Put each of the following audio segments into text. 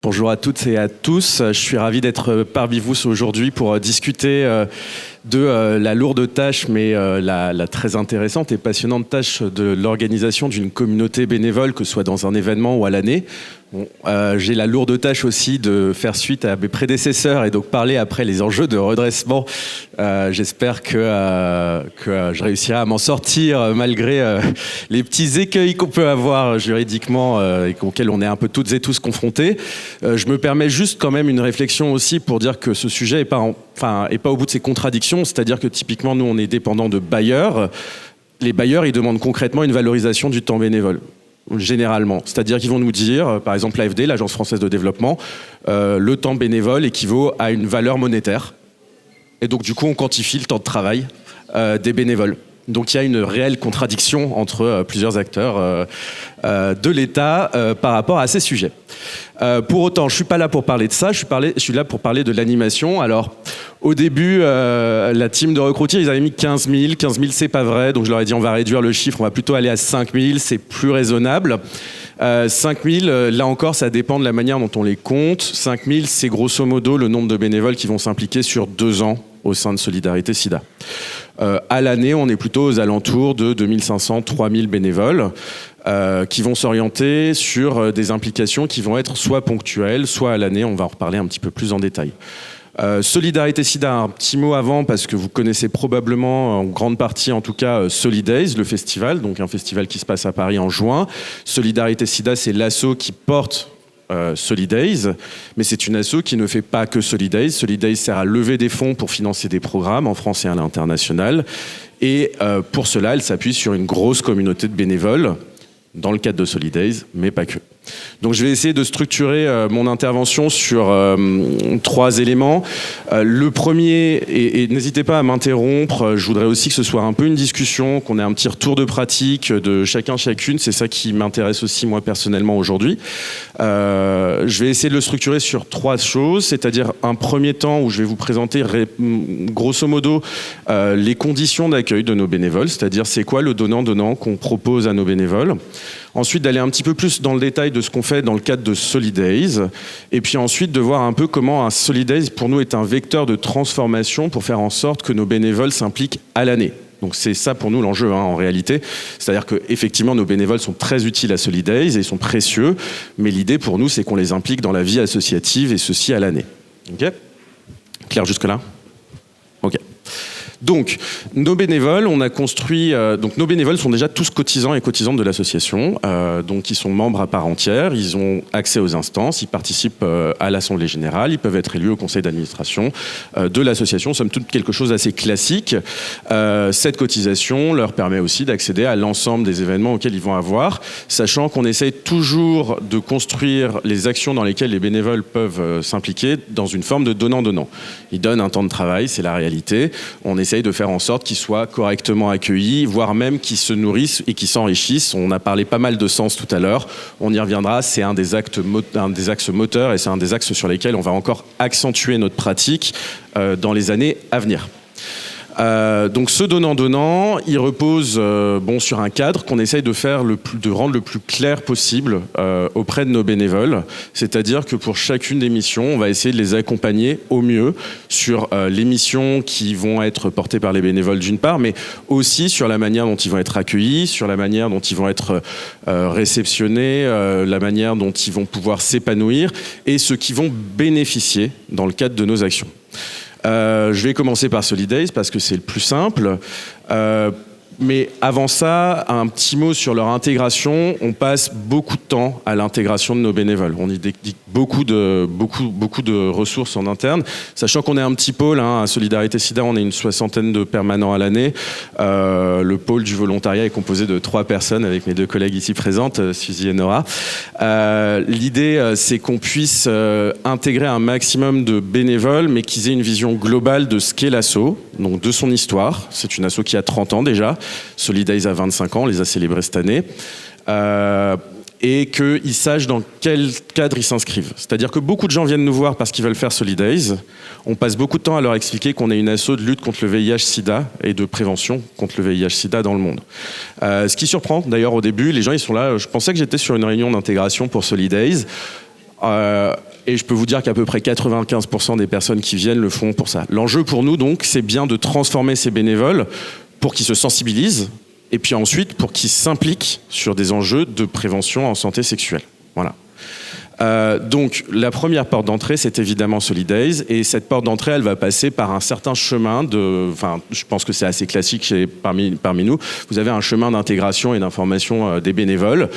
Bonjour à toutes et à tous, je suis ravi d'être parmi vous aujourd'hui pour discuter de la lourde tâche mais la très intéressante et passionnante tâche de l'organisation d'une communauté bénévole, que ce soit dans un événement ou à l'année. Bon, j'ai la lourde tâche aussi de faire suite à mes prédécesseurs et donc parler après les enjeux de redressement. J'espère que je réussirai à m'en sortir malgré les petits écueils qu'on peut avoir juridiquement et auxquels on est un peu toutes et tous confrontés. Je me permets juste quand même une réflexion aussi pour dire que ce sujet n'est pas au bout de ses contradictions, c'est-à-dire que typiquement nous on est dépendant de bailleurs. Les bailleurs ils demandent concrètement une valorisation du temps bénévole. Généralement. C'est-à-dire qu'ils vont nous dire, par exemple l'AFD, l'Agence française de développement, le temps bénévole équivaut à une valeur monétaire. Et donc du coup, on quantifie le temps de travail des bénévoles. Donc il y a une réelle contradiction entre plusieurs acteurs de l'État par rapport à ces sujets. Pour autant, je ne suis pas là pour parler de ça, je suis là pour parler de l'animation. Alors, au début, la team de recrutement, ils avaient mis 15 000. 15 000, c'est pas vrai, donc je leur ai dit on va réduire le chiffre, on va plutôt aller à 5 000, c'est plus raisonnable. 5 000, là encore, ça dépend de la manière dont on les compte. 5 000, c'est grosso modo le nombre de bénévoles qui vont s'impliquer sur 2 ans au sein de Solidarité Sida. À l'année, on est plutôt aux alentours de 2500, 3000 bénévoles qui vont s'orienter sur des implications qui vont être soit ponctuelles, soit à l'année. On va en reparler un petit peu plus en détail. Solidarité Sida, un petit mot avant, parce que vous connaissez probablement en grande partie en tout cas Solidays, le festival, donc un festival qui se passe à Paris en juin. Solidarité Sida, c'est l'asso qui porte Solidays, mais c'est une asso qui ne fait pas que Solidays. Solidays sert à lever des fonds pour financer des programmes en France et à l'international. Et pour cela, elle s'appuie sur une grosse communauté de bénévoles dans le cadre de Solidays, mais pas que. Donc je vais essayer de structurer mon intervention sur 3 éléments. Le premier, et n'hésitez pas à m'interrompre, je voudrais aussi que ce soit un peu une discussion, qu'on ait un petit retour de pratique de chacune, c'est ça qui m'intéresse aussi moi personnellement aujourd'hui. Je vais essayer de le structurer sur 3 choses, c'est-à-dire un premier temps où je vais vous présenter grosso modo les conditions d'accueil de nos bénévoles, c'est-à-dire c'est quoi le donnant-donnant qu'on propose à nos bénévoles. Ensuite, d'aller un petit peu plus dans le détail de ce qu'on fait dans le cadre de Solidays. Et puis ensuite, de voir un peu comment un Solidays, pour nous, est un vecteur de transformation pour faire en sorte que nos bénévoles s'impliquent à l'année. Donc c'est ça pour nous l'enjeu en réalité. C'est-à-dire qu'effectivement, nos bénévoles sont très utiles à Solidays et ils sont précieux. Mais l'idée pour nous, c'est qu'on les implique dans la vie associative et ceci à l'année. OK ? Clair jusque-là ? OK. Donc, nos bénévoles, on a construit. Donc, nos bénévoles sont déjà tous cotisants et cotisantes de l'association. Donc, ils sont membres à part entière. Ils ont accès aux instances. Ils participent à l'Assemblée générale. Ils peuvent être élus au conseil d'administration de l'association. Somme toute, quelque chose d'assez classique. Cette cotisation leur permet aussi d'accéder à l'ensemble des événements auxquels ils vont avoir, sachant qu'on essaye toujours de construire les actions dans lesquelles les bénévoles peuvent s'impliquer dans une forme de donnant-donnant. Ils donnent un temps de travail, c'est la réalité. On essaye de faire en sorte qu'ils soient correctement accueillis, voire même qu'ils se nourrissent et qu'ils s'enrichissent. On a parlé pas mal de sens tout à l'heure, on y reviendra, c'est un des axes moteurs et c'est un des axes sur lesquels on va encore accentuer notre pratique dans les années à venir. Donc ce donnant-donnant, il repose sur un cadre qu'on essaye de rendre le plus clair possible auprès de nos bénévoles. C'est-à-dire que pour chacune des missions, on va essayer de les accompagner au mieux sur les missions qui vont être portées par les bénévoles d'une part, mais aussi sur la manière dont ils vont être accueillis, sur la manière dont ils vont être réceptionnés, la manière dont ils vont pouvoir s'épanouir et ce qu'ils vont bénéficier dans le cadre de nos actions. Je vais commencer par Solidays parce que c'est le plus simple. Mais avant ça, un petit mot sur leur intégration. On passe beaucoup de temps à l'intégration de nos bénévoles. On y dédique beaucoup de ressources en interne, sachant qu'on est un petit pôle. À Solidarité Sida, on est une 60aine de permanents à l'année. Le pôle du volontariat est composé de 3 personnes avec mes 2 collègues ici présentes, Suzy et Nora. L'idée, c'est qu'on puisse intégrer un maximum de bénévoles, mais qu'ils aient une vision globale de ce qu'est l'asso, donc de son histoire. C'est une asso qui a 30 ans déjà. Solidays a 25 ans, on les a célébrés cette année. Et qu'ils sachent dans quel cadre ils s'inscrivent. C'est-à-dire que beaucoup de gens viennent nous voir parce qu'ils veulent faire Solidays. On passe beaucoup de temps à leur expliquer qu'on est une asso de lutte contre le VIH-Sida et de prévention contre le VIH-Sida dans le monde. Ce qui surprend, d'ailleurs, au début, les gens ils sont là. Je pensais que j'étais sur une réunion d'intégration pour Solidays. Et je peux vous dire qu'à peu près 95% des personnes qui viennent le font pour ça. L'enjeu pour nous, donc, c'est bien de transformer ces bénévoles pour qu'ils se sensibilisent et puis ensuite pour qu'ils s'impliquent sur des enjeux de prévention en santé sexuelle. Voilà. Donc la première porte d'entrée, c'est évidemment Solidays, et cette porte d'entrée, elle va passer par un certain chemin je pense que c'est assez classique parmi nous. Vous avez un chemin d'intégration et d'information des bénévoles.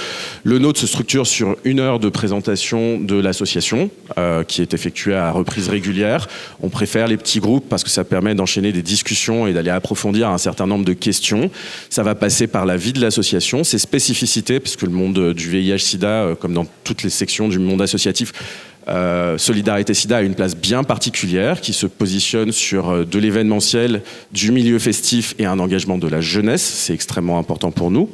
Le nôtre se structure sur 1 heure de présentation de l'association, qui est effectuée à reprises régulières. On préfère les petits groupes parce que ça permet d'enchaîner des discussions et d'aller approfondir un certain nombre de questions. Ça va passer par la vie de l'association, ses spécificités, puisque le monde du VIH/SIDA, comme dans toutes les sections du monde associatif, Solidarité Sida a une place bien particulière qui se positionne sur de l'événementiel, du milieu festif et un engagement de la jeunesse. C'est extrêmement important pour nous.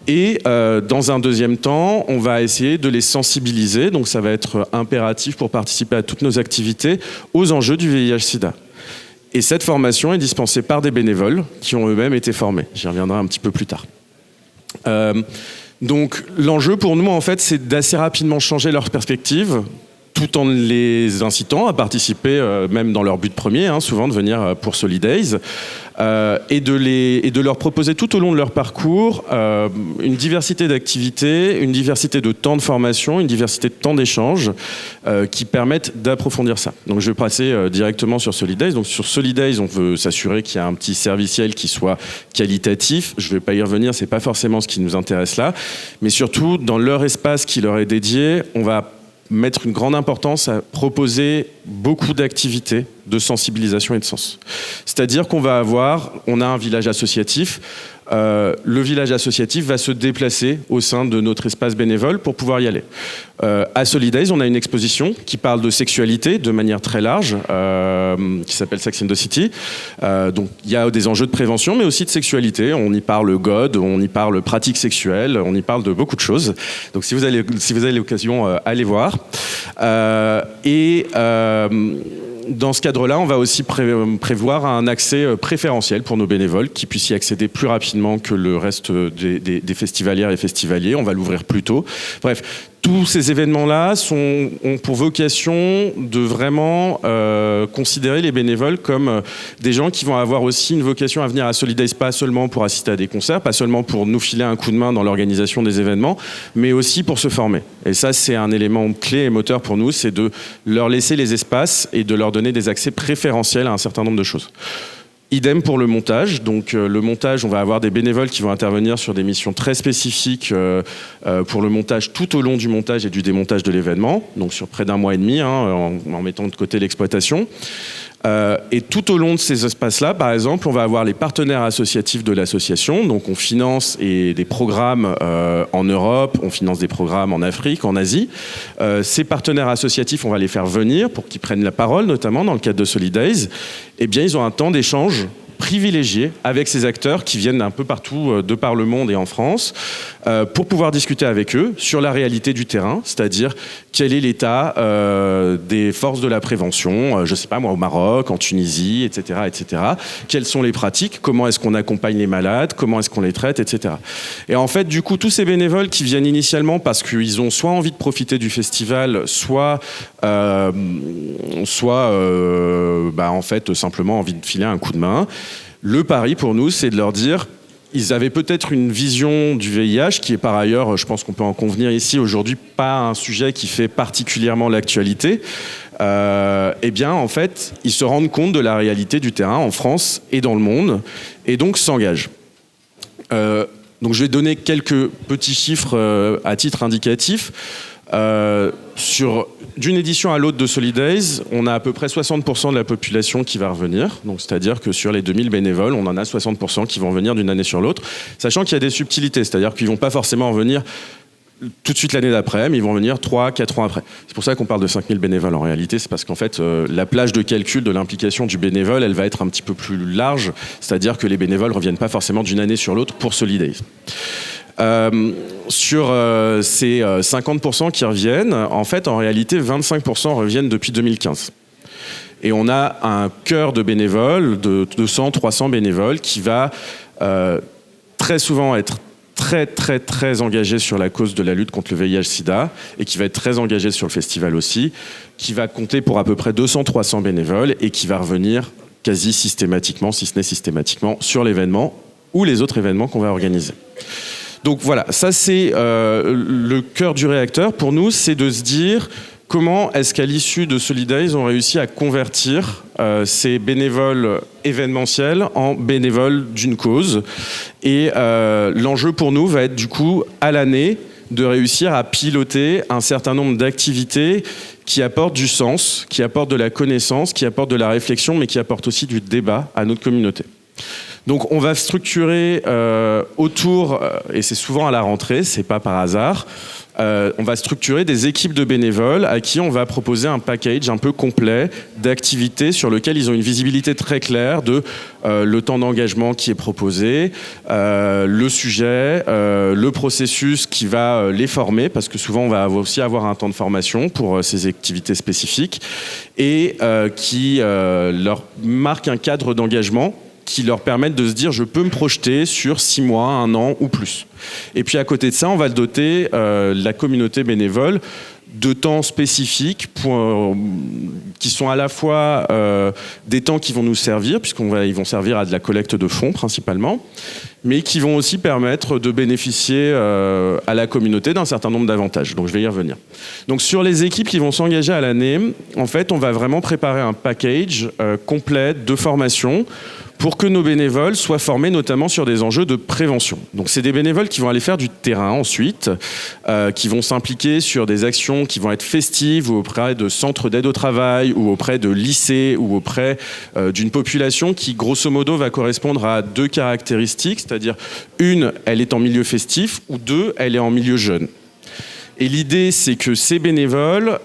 Et dans un deuxième temps, on va essayer de les sensibiliser, donc ça va être impératif pour participer à toutes nos activités, aux enjeux du VIH/SIDA. Et cette formation est dispensée par des bénévoles qui ont eux-mêmes été formés. J'y reviendrai un petit peu plus tard. Donc l'enjeu pour nous, en fait, c'est d'assez rapidement changer leur perspective, tout en les incitant à participer, même dans leur but premier, souvent de venir pour Solidays, et de leur proposer tout au long de leur parcours une diversité d'activités, une diversité de temps de formation, une diversité de temps d'échange qui permettent d'approfondir ça. Donc je vais passer directement sur Solidays. Donc sur Solidays, on veut s'assurer qu'il y a un petit serviciel qui soit qualitatif. Je ne vais pas y revenir, c'est pas forcément ce qui nous intéresse là, mais surtout dans leur espace qui leur est dédié, on va mettre une grande importance à proposer beaucoup d'activités de sensibilisation et de sens. C'est-à-dire qu'on on a un village associatif. Le village associatif va se déplacer au sein de notre espace bénévole pour pouvoir y aller. À Solidays, on a une exposition qui parle de sexualité de manière très large, qui s'appelle Sex in the City. Donc il y a des enjeux de prévention, mais aussi de sexualité. On y parle God, on y parle pratique sexuelle, on y parle de beaucoup de choses. Donc si vous avez l'occasion, allez voir. Dans ce cadre-là, on va aussi prévoir un accès préférentiel pour nos bénévoles qui puissent y accéder plus rapidement que le reste des festivalières et festivaliers. On va l'ouvrir plus tôt. Bref, tous ces événements-là ont pour vocation de vraiment considérer les bénévoles comme des gens qui vont avoir aussi une vocation à venir à Solidays, pas seulement pour assister à des concerts, pas seulement pour nous filer un coup de main dans l'organisation des événements, mais aussi pour se former. Et ça, c'est un élément clé et moteur pour nous, c'est de leur laisser les espaces et de leur donner des accès préférentiels à un certain nombre de choses. Idem pour le montage. Donc le montage, on va avoir des bénévoles qui vont intervenir sur des missions très spécifiques pour le montage tout au long du montage et du démontage de l'événement, donc sur près d'1 mois et demi, en mettant de côté l'exploitation. Et tout au long de ces espaces-là, par exemple, on va avoir les partenaires associatifs de l'association. Donc on finance des programmes en Europe, on finance des programmes en Afrique, en Asie. Ces partenaires associatifs, on va les faire venir pour qu'ils prennent la parole, notamment dans le cadre de Solidays. Eh bien, ils ont un temps d'échange privilégié avec ces acteurs qui viennent un peu partout de par le monde et en France pour pouvoir discuter avec eux sur la réalité du terrain, c'est-à-dire quel est l'état des forces de la prévention, je ne sais pas moi, au Maroc, en Tunisie, etc., etc. Quelles sont les pratiques, comment est-ce qu'on accompagne les malades, comment est-ce qu'on les traite, etc. Et en fait, du coup, tous ces bénévoles qui viennent initialement parce qu'ils ont soit envie de profiter du festival, soit en fait, simplement envie de filer un coup de main. Le pari pour nous, c'est de leur dire, ils avaient peut-être une vision du VIH qui est par ailleurs, je pense qu'on peut en convenir ici aujourd'hui, pas un sujet qui fait particulièrement l'actualité. Eh bien, en fait, ils se rendent compte de la réalité du terrain en France et dans le monde, et donc s'engagent. Donc, je vais donner quelques petits chiffres à titre indicatif. D'une édition à l'autre de Solidays, on a à peu près 60% de la population qui va revenir. Donc, c'est-à-dire que sur les 2000 bénévoles, on en a 60% qui vont venir d'une année sur l'autre. Sachant qu'il y a des subtilités, c'est-à-dire qu'ils ne vont pas forcément revenir tout de suite l'année d'après, mais ils vont venir 3-4 ans après. C'est pour ça qu'on parle de 5000 bénévoles en réalité, c'est parce qu'en fait, la plage de calcul de l'implication du bénévole, elle va être un petit peu plus large, c'est-à-dire que les bénévoles ne reviennent pas forcément d'une année sur l'autre pour Solidays. Sur ces 50% qui reviennent, en fait, en réalité, 25% reviennent depuis 2015. Et on a un cœur de bénévoles, de 200-300 bénévoles, qui va très souvent être très très très engagé sur la cause de la lutte contre le VIH/SIDA et qui va être très engagé sur le festival aussi, qui va compter pour à peu près 200-300 bénévoles et qui va revenir quasi systématiquement, si ce n'est systématiquement, sur l'événement ou les autres événements qu'on va organiser. Donc voilà, ça c'est le cœur du réacteur. Pour nous, c'est de se dire comment est-ce qu'à l'issue de Solidays, on réussit à convertir ces bénévoles événementiels en bénévoles d'une cause. Et l'enjeu pour nous va être du coup à l'année de réussir à piloter un certain nombre d'activités qui apportent du sens, qui apportent de la connaissance, qui apportent de la réflexion, mais qui apportent aussi du débat à notre communauté. Donc on va structurer autour, et c'est souvent à la rentrée, c'est pas par hasard, on va structurer des équipes de bénévoles à qui on va proposer un package un peu complet d'activités sur lequel ils ont une visibilité très claire de le temps d'engagement qui est proposé, le sujet, le processus qui va les former, parce que souvent on va aussi avoir un temps de formation pour ces activités spécifiques, et qui leur marque un cadre d'engagement qui leur permettent de se dire je peux me projeter sur 6 mois, 1 an ou plus. Et puis à côté de ça, on va doter la communauté bénévole de temps spécifiques qui sont à la fois des temps qui vont nous servir, ils vont servir à de la collecte de fonds principalement, mais qui vont aussi permettre de bénéficier à la communauté d'un certain nombre d'avantages. Donc je vais y revenir. Donc sur les équipes qui vont s'engager à l'année, en fait, on va vraiment préparer un package complet de formation pour que nos bénévoles soient formés notamment sur des enjeux de prévention. Donc c'est des bénévoles qui vont aller faire du terrain ensuite, qui vont s'impliquer sur des actions qui vont être festives ou auprès de centres d'aide au travail ou auprès de lycées ou auprès d'une population qui grosso modo va correspondre à 2 caractéristiques, c'est-à-dire une, elle est en milieu festif, ou 2, elle est en milieu jeune. Et l'idée, c'est que ces bénévoles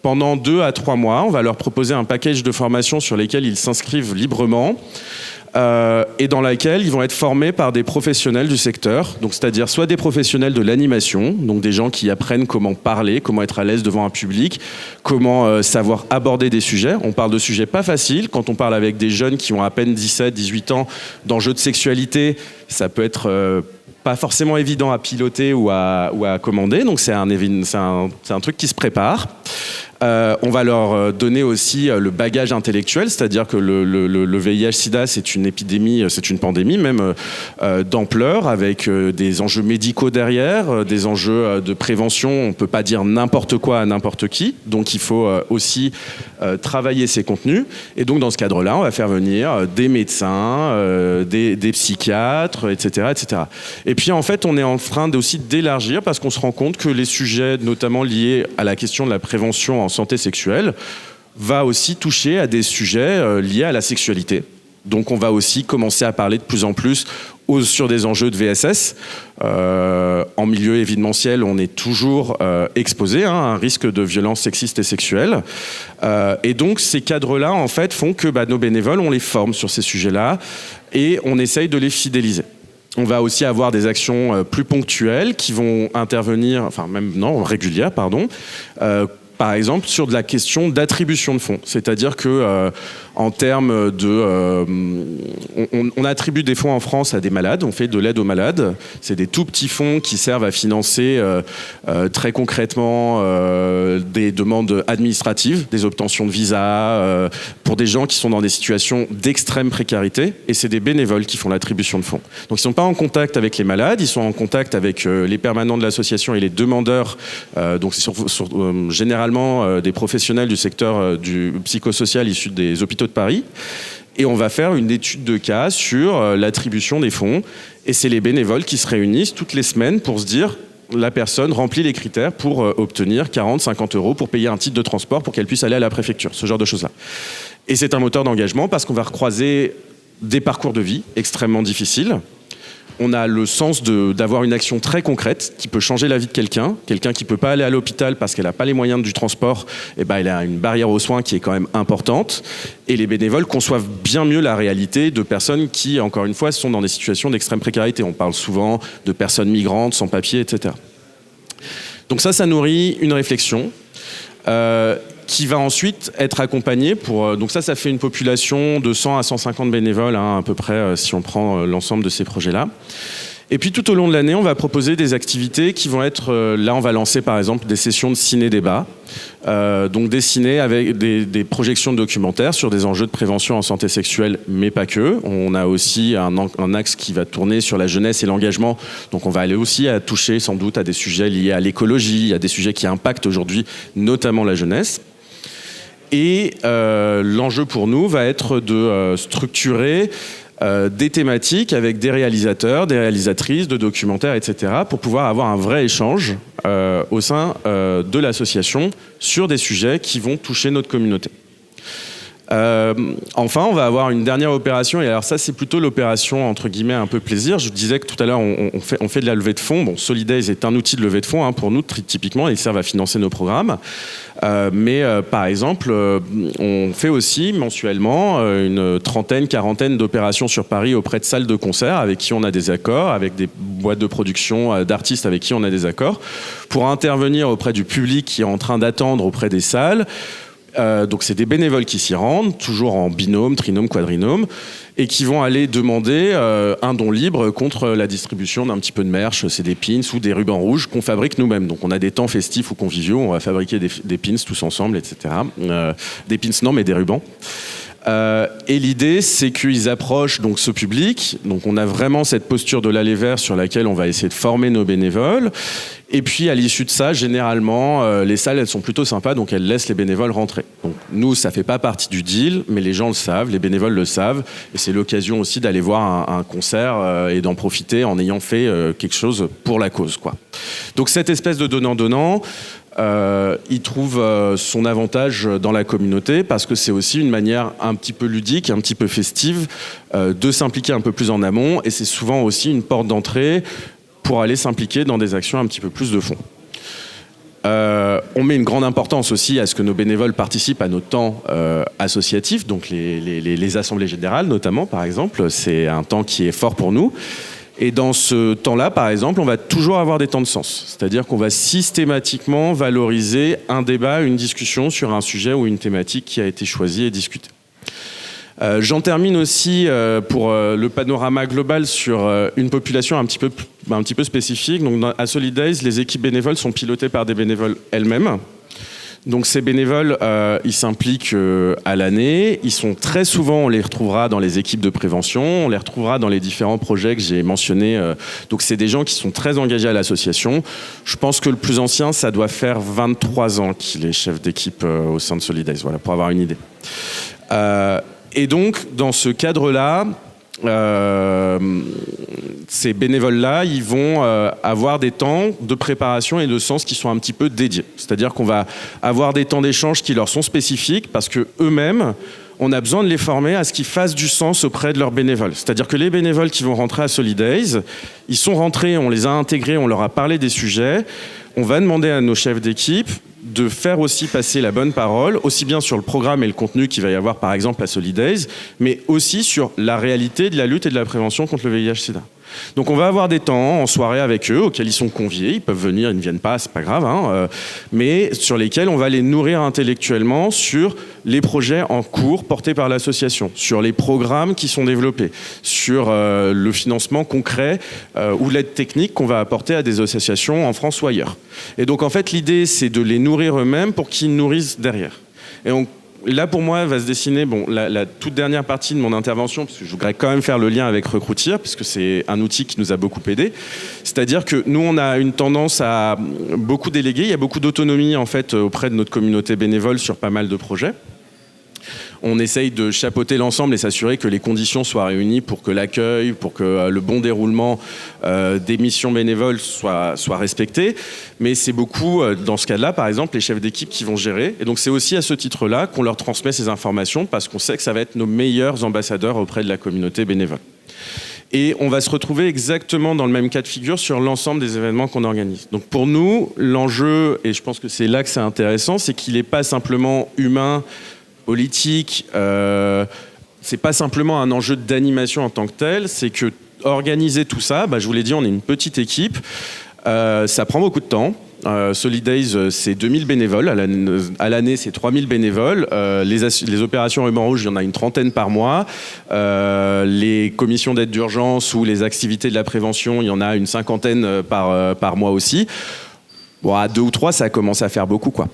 pendant 2 à 3 mois, on va leur proposer un package de formation sur lesquels ils s'inscrivent librement et dans laquelle ils vont être formés par des professionnels du secteur, donc c'est-à-dire soit des professionnels de l'animation, donc des gens qui apprennent comment parler, comment être à l'aise devant un public, comment savoir aborder des sujets. On parle de sujets pas faciles. Quand on parle avec des jeunes qui ont à peine 17, 18 ans d'enjeux de sexualité, ça peut être pas forcément évident à piloter ou à commander, donc c'est un truc qui se prépare. On va leur donner aussi le bagage intellectuel, c'est-à-dire que le VIH/SIDA, c'est une épidémie, c'est une pandémie même d'ampleur, avec des enjeux médicaux derrière, des enjeux de prévention. On ne peut pas dire n'importe quoi à n'importe qui, donc il faut aussi travailler ces contenus. Et donc dans ce cadre-là, on va faire venir des médecins, des psychiatres, etc., etc. Et puis en fait, on est en train aussi d'élargir parce qu'on se rend compte que les sujets, notamment liés à la question de la prévention en santé sexuelle, va aussi toucher à des sujets liés à la sexualité. Donc on va aussi commencer à parler de plus en plus sur des enjeux de VSS. En milieu événementiel, on est toujours exposé à un risque de violence sexiste et sexuelle. Et donc ces cadres-là, en fait, font que nos bénévoles, on les forme sur ces sujets-là et on essaye de les fidéliser. On va aussi avoir des actions plus ponctuelles qui vont intervenir, régulières, pardon, par exemple sur de la question d'attribution de fonds. C'est-à-dire que en termes de... on attribue des fonds en France à des malades, on fait de l'aide aux malades. C'est des tout petits fonds qui servent à financer très concrètement des demandes administratives, des obtentions de visa, pour des gens qui sont dans des situations d'extrême précarité, et c'est des bénévoles qui font l'attribution de fonds. Donc ils ne sont pas en contact avec les malades, ils sont en contact avec les permanents de l'association et les demandeurs, donc c'est généralement des professionnels du secteur du psychosocial issus des hôpitaux de Paris, et on va faire une étude de cas sur l'attribution des fonds, et c'est les bénévoles qui se réunissent toutes les semaines pour se dire la personne remplit les critères pour obtenir 40-50 euros pour payer un titre de transport pour qu'elle puisse aller à la préfecture, ce genre de choses-là. Et c'est un moteur d'engagement parce qu'on va recroiser des parcours de vie extrêmement difficiles. On a le sens d'avoir une action très concrète qui peut changer la vie de quelqu'un qui ne peut pas aller à l'hôpital parce qu'elle n'a pas les moyens du transport, elle a une barrière aux soins qui est quand même importante. Et les bénévoles conçoivent bien mieux la réalité de personnes qui, encore une fois, sont dans des situations d'extrême précarité. On parle souvent de personnes migrantes, sans papier, etc. Donc ça nourrit une réflexion qui va ensuite être accompagnée pour... Donc ça fait une population de 100 à 150 bénévoles, à peu près, si on prend l'ensemble de ces projets-là. Et puis tout au long de l'année, on va proposer des activités qui vont être... là, on va lancer par exemple des sessions de ciné-débat. Donc des ciné avec des projections de documentaires sur des enjeux de prévention en santé sexuelle, mais pas que. On a aussi un axe qui va tourner sur la jeunesse et l'engagement. Donc on va aller aussi à toucher sans doute à des sujets liés à l'écologie, à des sujets qui impactent aujourd'hui notamment la jeunesse. Et l'enjeu pour nous va être de structurer des thématiques avec des réalisateurs, des réalisatrices de documentaires, etc., pour pouvoir avoir un vrai échange au sein de l'association sur des sujets qui vont toucher notre communauté. Enfin, on va avoir une dernière opération, et alors ça c'est plutôt l'opération entre guillemets un peu plaisir. Je disais que tout à l'heure on fait de la levée de fonds. Bon, Solidays est un outil de levée de fonds pour nous typiquement, il sert à financer nos programmes. Mais par exemple, on fait aussi mensuellement une trentaine, quarantaine d'opérations sur Paris auprès de salles de concert avec qui on a des accords, avec des boîtes de production d'artistes avec qui on a des accords, pour intervenir auprès du public qui est en train d'attendre auprès des salles. Donc c'est des bénévoles qui s'y rendent, toujours en binôme, trinôme, quadrinôme, et qui vont aller demander un don libre contre la distribution d'un petit peu de merch, c'est des pins ou des rubans rouges qu'on fabrique nous-mêmes. Donc on a des temps festifs ou conviviaux, on va fabriquer des pins tous ensemble, etc. Des pins non, mais des rubans. Et l'idée, c'est qu'ils approchent donc ce public. Donc on a vraiment cette posture de l'aller vers sur laquelle on va essayer de former nos bénévoles. Et puis à l'issue de ça, généralement, les salles, elles sont plutôt sympas, donc elles laissent les bénévoles rentrer. Donc nous, ça fait pas partie du deal, mais les gens le savent, les bénévoles le savent, et c'est l'occasion aussi d'aller voir un concert et d'en profiter en ayant fait quelque chose pour la cause, quoi. Donc cette espèce de donnant-donnant, il trouve son avantage dans la communauté parce que c'est aussi une manière un petit peu ludique, un petit peu festive de s'impliquer un peu plus en amont, et c'est souvent aussi une porte d'entrée pour aller s'impliquer dans des actions un petit peu plus de fond. On met une grande importance aussi à ce que nos bénévoles participent à nos temps associatifs, donc les assemblées générales notamment, par exemple. C'est un temps qui est fort pour nous. Et dans ce temps-là, par exemple, on va toujours avoir des temps de sens. C'est-à-dire qu'on va systématiquement valoriser un débat, une discussion sur un sujet ou une thématique qui a été choisie et discutée. J'en termine aussi pour le panorama global sur une population un petit peu spécifique. Donc, à Solidays, les équipes bénévoles sont pilotées par des bénévoles elles-mêmes. Donc ces bénévoles, ils s'impliquent à l'année. Ils sont très souvent, on les retrouvera dans les équipes de prévention, on les retrouvera dans les différents projets que j'ai mentionnés. Donc c'est des gens qui sont très engagés à l'association. Je pense que le plus ancien, ça doit faire 23 ans qu'il est chef d'équipe au sein de Solidays, voilà, pour avoir une idée. Et donc, dans ce cadre-là, ces bénévoles-là, ils vont avoir des temps de préparation et de sens qui sont un petit peu dédiés. C'est-à-dire qu'on va avoir des temps d'échange qui leur sont spécifiques parce que eux-mêmes, on a besoin de les former à ce qu'ils fassent du sens auprès de leurs bénévoles. C'est-à-dire que les bénévoles qui vont rentrer à Solidays, ils sont rentrés, on les a intégrés, on leur a parlé des sujets. On va demander à nos chefs d'équipe de faire aussi passer la bonne parole, aussi bien sur le programme et le contenu qu'il va y avoir par exemple à Solidays, mais aussi sur la réalité de la lutte et de la prévention contre le VIH/SIDA. Donc on va avoir des temps en soirée avec eux, auxquels ils sont conviés, ils peuvent venir, ils ne viennent pas, c'est pas grave, mais sur lesquels on va les nourrir intellectuellement sur les projets en cours portés par l'association, sur les programmes qui sont développés, sur le financement concret ou l'aide technique qu'on va apporter à des associations en France ou ailleurs. Et donc en fait l'idée c'est de les nourrir eux-mêmes pour qu'ils nourrissent derrière. Et là, pour moi, va se dessiner la toute dernière partie de mon intervention, parce que je voudrais quand même faire le lien avec Recrutir, parce que c'est un outil qui nous a beaucoup aidé. C'est-à-dire que nous, on a une tendance à beaucoup déléguer. Il y a beaucoup d'autonomie, en fait, auprès de notre communauté bénévole sur pas mal de projets. On essaye de chapeauter l'ensemble et s'assurer que les conditions soient réunies pour que l'accueil, pour que le bon déroulement des missions bénévoles soit respecté. Mais c'est beaucoup, dans ce cas-là, par exemple, les chefs d'équipe qui vont gérer. Et donc c'est aussi à ce titre-là qu'on leur transmet ces informations parce qu'on sait que ça va être nos meilleurs ambassadeurs auprès de la communauté bénévole. Et on va se retrouver exactement dans le même cas de figure sur l'ensemble des événements qu'on organise. Donc pour nous, l'enjeu, et je pense que c'est là que c'est intéressant, c'est qu'il n'est pas simplement humain, politique, c'est pas simplement un enjeu d'animation en tant que tel, c'est que organiser tout ça, je vous l'ai dit, on est une petite équipe, ça prend beaucoup de temps, Solidays, c'est 2000 bénévoles. À l'année, c'est 3000 bénévoles. Les opérations ruban rouge, il y en a une trentaine par mois. Les commissions d'aide d'urgence ou les activités de la prévention, il y en a une cinquantaine par mois aussi. Bon, à 2 ou 3, ça commence à faire beaucoup, quoi.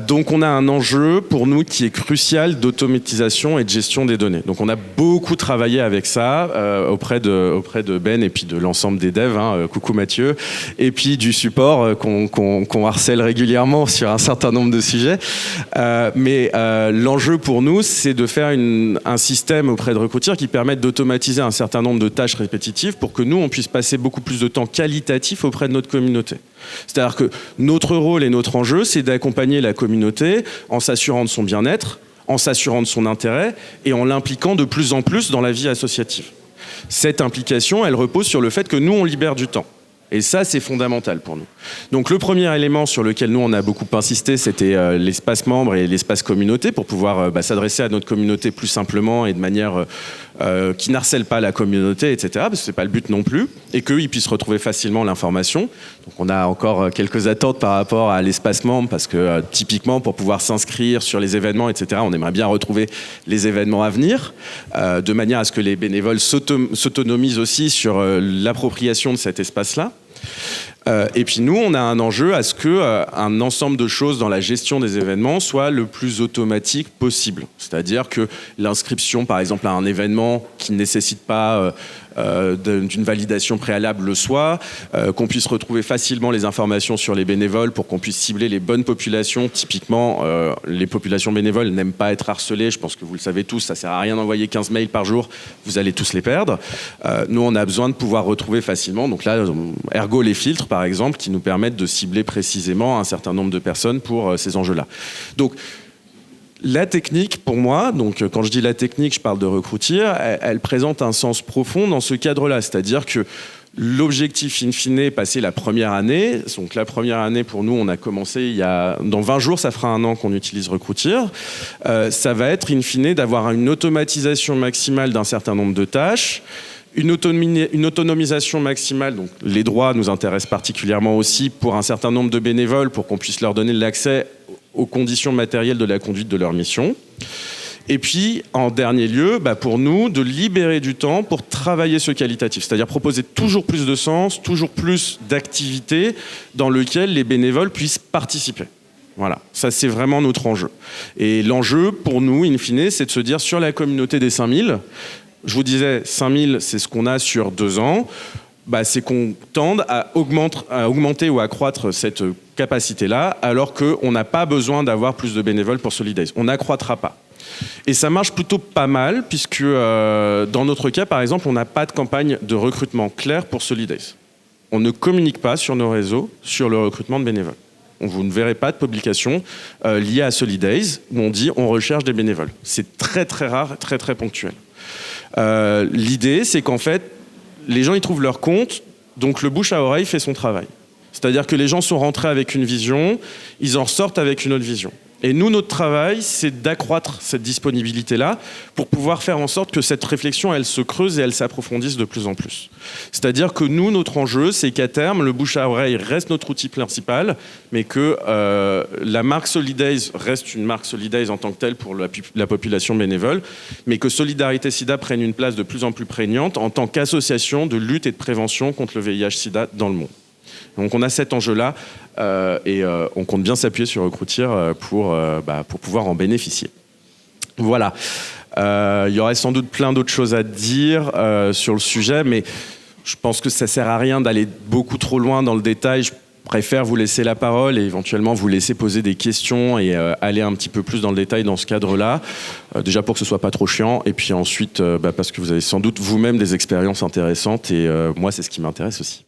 Donc on a un enjeu pour nous qui est crucial d'automatisation et de gestion des données. Donc on a beaucoup travaillé avec ça auprès de Ben et puis de l'ensemble des devs, coucou Mathieu, et puis du support qu'on harcèle régulièrement sur un certain nombre de sujets. Mais l'enjeu pour nous, c'est de faire un système auprès de Recrutir qui permette d'automatiser un certain nombre de tâches répétitives pour que nous, on puisse passer beaucoup plus de temps qualitatif auprès de notre communauté. C'est-à-dire que notre rôle et notre enjeu, c'est d'accompagner la communauté en s'assurant de son bien-être, en s'assurant de son intérêt et en l'impliquant de plus en plus dans la vie associative. Cette implication, elle repose sur le fait que nous, on libère du temps. Et ça, c'est fondamental pour nous. Donc le premier élément sur lequel nous, on a beaucoup insisté, c'était l'espace membre et l'espace communauté pour pouvoir s'adresser à notre communauté plus simplement et de manière qui n'harcèle pas la communauté, etc. Parce que ce n'est pas le but non plus. Et qu'eux puissent retrouver facilement l'information. Donc on a encore quelques attentes par rapport à l'espace membre parce que typiquement, pour pouvoir s'inscrire sur les événements, etc., on aimerait bien retrouver les événements à venir de manière à ce que les bénévoles s'autonomisent aussi sur l'appropriation de cet espace-là. Et puis nous, on a un enjeu à ce qu'un ensemble de choses dans la gestion des événements soit le plus automatique possible. C'est-à-dire que l'inscription, par exemple, à un événement qui ne nécessite pas d'une validation préalable le soit, qu'on puisse retrouver facilement les informations sur les bénévoles pour qu'on puisse cibler les bonnes populations. Typiquement, les populations bénévoles n'aiment pas être harcelées. Je pense que vous le savez tous, ça ne sert à rien d'envoyer 15 mails par jour, vous allez tous les perdre. Nous, on a besoin de pouvoir retrouver facilement. Donc là, ergo les filtres, par exemple, qui nous permettent de cibler précisément un certain nombre de personnes pour ces enjeux-là. Donc, la technique, pour moi, donc quand je dis la technique, je parle de Recrutir, elle présente un sens profond dans ce cadre-là. C'est-à-dire que l'objectif, in fine, est passer la première année. Donc la première année, pour nous, on a commencé dans 20 jours, ça fera 1 an qu'on utilise Recrutir. Ça va être, in fine, d'avoir une automatisation maximale d'un certain nombre de tâches, une autonomisation maximale, donc les droits nous intéressent particulièrement aussi pour un certain nombre de bénévoles, pour qu'on puisse leur donner l'accès aux conditions matérielles de la conduite de leur mission. Et puis, en dernier lieu, pour nous, de libérer du temps pour travailler ce qualitatif, c'est-à-dire proposer toujours plus de sens, toujours plus d'activités dans lesquelles les bénévoles puissent participer. Voilà, ça c'est vraiment notre enjeu. Et l'enjeu, pour nous, in fine, c'est de se dire sur la communauté des 5000, je vous disais, 5000, c'est ce qu'on a sur 2 ans. C'est qu'on tende à augmenter ou à accroître cette capacité-là, alors qu'on n'a pas besoin d'avoir plus de bénévoles pour Solidays. On n'accroîtra pas. Et ça marche plutôt pas mal, puisque dans notre cas, par exemple, on n'a pas de campagne de recrutement claire pour Solidays. On ne communique pas sur nos réseaux sur le recrutement de bénévoles. Vous ne verrez pas de publication liée à Solidays où on dit on recherche des bénévoles. C'est très très rare, très très ponctuel. L'idée, c'est qu'en fait, les gens y trouvent leur compte, donc le bouche à oreille fait son travail. C'est-à-dire que les gens sont rentrés avec une vision, ils en sortent avec une autre vision. Et nous, notre travail, c'est d'accroître cette disponibilité-là pour pouvoir faire en sorte que cette réflexion, elle se creuse et elle s'approfondisse de plus en plus. C'est-à-dire que nous, notre enjeu, c'est qu'à terme, le bouche à oreille reste notre outil principal, mais que la marque Solidays reste une marque Solidays en tant que telle pour la population bénévole, mais que Solidarité Sida prenne une place de plus en plus prégnante en tant qu'association de lutte et de prévention contre le VIH-Sida dans le monde. Donc on a cet enjeu-là et on compte bien s'appuyer sur Recrutir pour pouvoir en bénéficier. Voilà. Il y aurait sans doute plein d'autres choses à dire sur le sujet, mais je pense que ça ne sert à rien d'aller beaucoup trop loin dans le détail. Je préfère vous laisser la parole et éventuellement vous laisser poser des questions et aller un petit peu plus dans le détail dans ce cadre-là. Déjà pour que ce ne soit pas trop chiant et puis ensuite parce que vous avez sans doute vous-même des expériences intéressantes et moi c'est ce qui m'intéresse aussi.